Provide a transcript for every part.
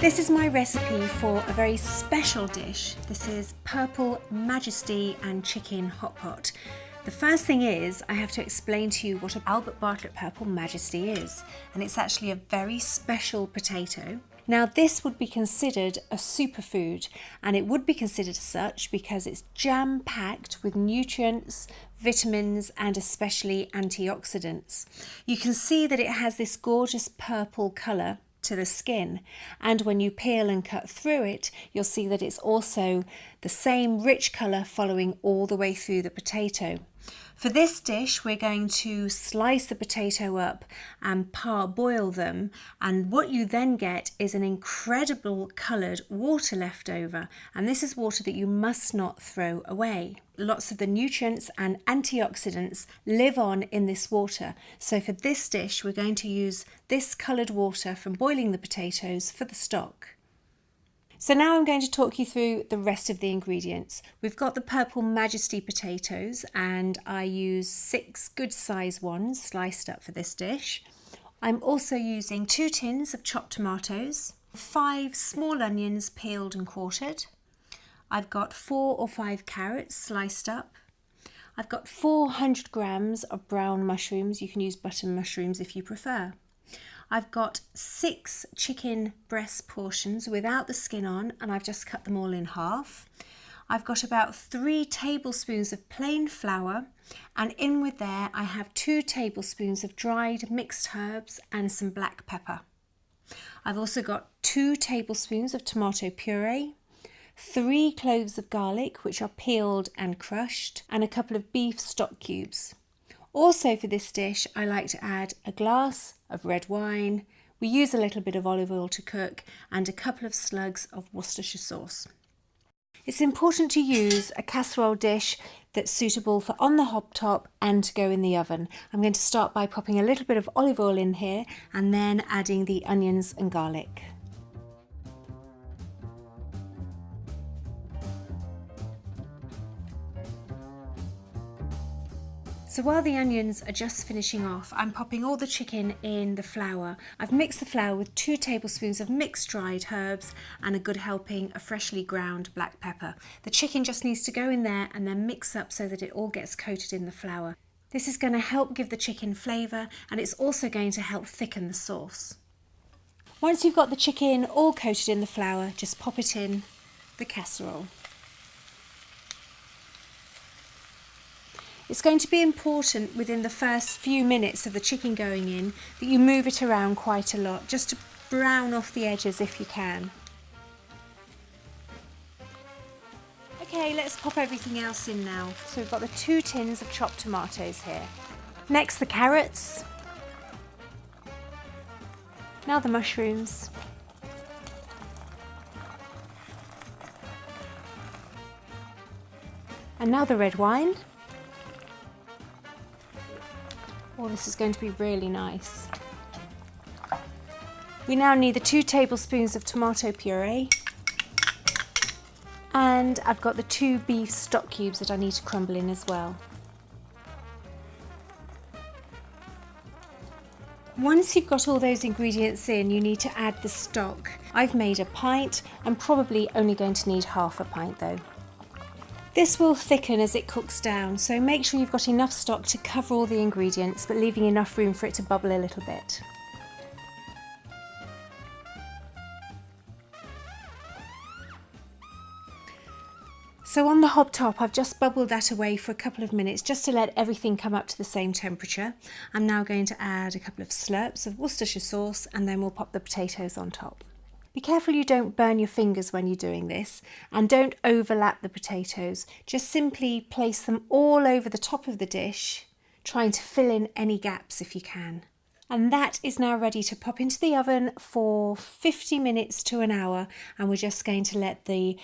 This is my recipe for a very special dish. This is purple Majesty and chicken hot pot. The first thing is I have to explain to you what an Albert Bartlett purple Majesty is, and it's actually a very special potato. Now this would be considered a superfood, and it would be considered such because it's jam-packed with nutrients, vitamins and especially antioxidants. You can see that it has this gorgeous purple colour to the skin, and when you peel and cut through it, you'll see that it's also the same rich colour following all the way through the potato. For this dish, we're going to slice the potato up and parboil them, and what you then get is an incredible coloured water left over, and this is water that you must not throw away. Lots of the nutrients and antioxidants live on in this water, so for this dish we're going to use this coloured water from boiling the potatoes for the stock. So now I'm going to talk you through the rest of the ingredients. We've got the purple Majesty potatoes, and I use 6 good size ones sliced up for this dish. I'm also using 2 tins of chopped tomatoes, 5 small onions peeled and quartered. I've got 4 or 5 carrots sliced up. I've got 400 grams of brown mushrooms. You can use button mushrooms if you prefer. I've got 6 chicken breast portions without the skin on, and I've just cut them all in half. I've got about 3 tablespoons of plain flour, and in with there I have 2 tablespoons of dried mixed herbs and some black pepper. I've also got 2 tablespoons of tomato puree, 3 cloves of garlic which are peeled and crushed, and a couple of beef stock cubes. Also for this dish I like to add a glass of red wine. We use a little bit of olive oil to cook, and a couple of slugs of Worcestershire sauce. It's important to use a casserole dish that's suitable for on the hob top and to go in the oven. I'm going to start by popping a little bit of olive oil in here and then adding the onions and garlic. So while the onions are just finishing off, I'm popping all the chicken in the flour. I've mixed the flour with 2 tablespoons of mixed dried herbs and a good helping of freshly ground black pepper. The chicken just needs to go in there and then mix up so that it all gets coated in the flour. This is going to help give the chicken flavour, and it's also going to help thicken the sauce. Once you've got the chicken all coated in the flour, just pop it in the casserole. It's going to be important within the first few minutes of the chicken going in that you move it around quite a lot, just to brown off the edges if you can. Okay, let's pop everything else in now. So we've got the 2 tins of chopped tomatoes here. Next the carrots. Now the mushrooms. And now the red wine. Oh, this is going to be really nice. We now need the 2 tablespoons of tomato puree, and I've got the 2 beef stock cubes that I need to crumble in as well. Once you've got all those ingredients in, you need to add the stock. I've made a pint. I'm probably only going to need half a pint though. This will thicken as it cooks down, so make sure you've got enough stock to cover all the ingredients, but leaving enough room for it to bubble a little bit. So on the hob top, I've just bubbled that away for a couple of minutes just to let everything come up to the same temperature. I'm now going to add a couple of slurps of Worcestershire sauce, and then we'll pop the potatoes on top. Be careful you don't burn your fingers when you're doing this, and don't overlap the potatoes. Just simply place them all over the top of the dish, trying to fill in any gaps if you can. And that is now ready to pop into the oven for 50 minutes to an hour, and we're just going to let the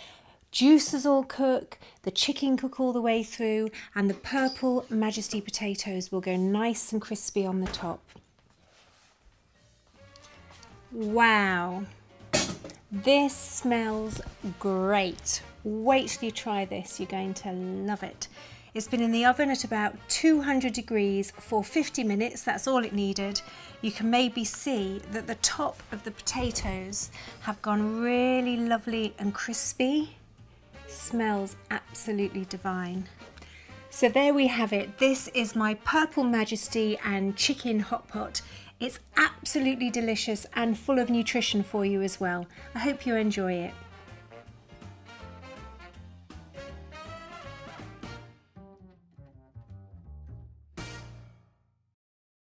juices all cook, the chicken cook all the way through, and the purple Majesty potatoes will go nice and crispy on the top. Wow! This smells great. Wait till you try this, you're going to love it. It's been in the oven at about 200 degrees for 50 minutes. That's all it needed. You can maybe see that the top of the potatoes have gone really lovely and crispy. Smells absolutely divine. So there we have it. This is my Purple Majesty and chicken hot pot. It's absolutely delicious and full of nutrition for you as well. I hope you enjoy it.